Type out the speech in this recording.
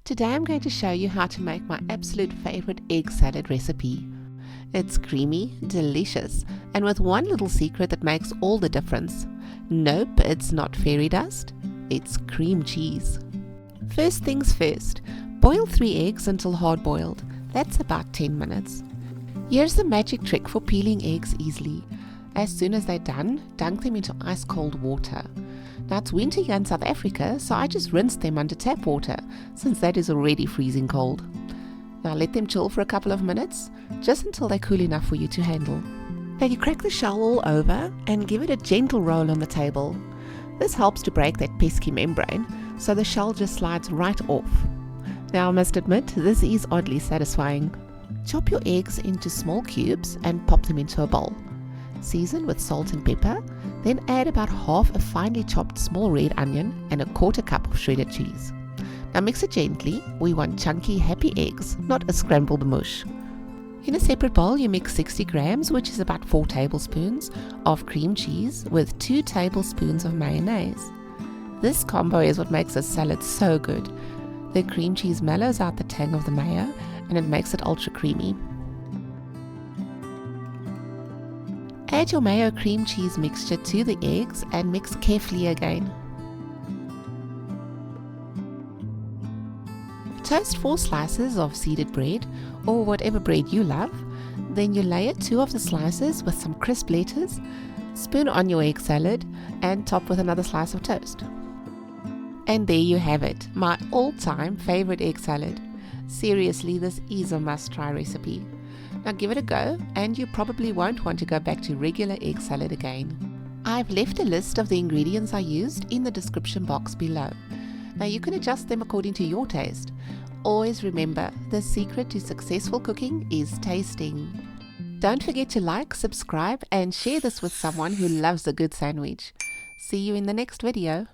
Today I'm going to show you how to make my absolute favorite egg salad recipe. It's creamy, delicious, and with one little secret that makes all the difference. Nope, it's not fairy dust, it's cream cheese. First things first, boil 3 eggs until hard boiled. That's about 10 minutes. Here's the magic trick for peeling eggs easily. As soon as they're done, dunk them into ice cold water. Now it's winter here in South Africa, so I just rinse them under tap water, since that is already freezing cold. Now let them chill for a couple of minutes, just until they're cool enough for you to handle. Now you crack the shell all over and give it a gentle roll on the table. This helps to break that pesky membrane, so the shell just slides right off. Now I must admit, this is oddly satisfying. Chop your eggs into small cubes and pop them into a bowl. Season with salt and pepper, then add about half a finely chopped small red onion and a 1/4 cup of shredded cheese. Now mix it gently. We want chunky, happy eggs, not a scrambled mush. In a separate bowl, you mix 60 grams, which is about 4 tablespoons, of cream cheese with 2 tablespoons of mayonnaise. This combo is what makes this salad so good. The cream cheese mellows out the tang of the mayo and it makes it ultra creamy. Add your mayo cream cheese mixture to the eggs and mix carefully again. Toast 4 slices of seeded bread, or whatever bread you love. Then you layer 2 of the slices with some crisp lettuce, spoon on your egg salad, and top with another slice of toast. And there you have it, my all-time favorite egg salad. Seriously, this is a must-try recipe. Now give it a go, and you probably won't want to go back to regular egg salad again. I've left a list of the ingredients I used in the description box below. Now you can adjust them according to your taste. Always remember, the secret to successful cooking is tasting. Don't forget to like, subscribe, and share this with someone who loves a good sandwich. See you in the next video.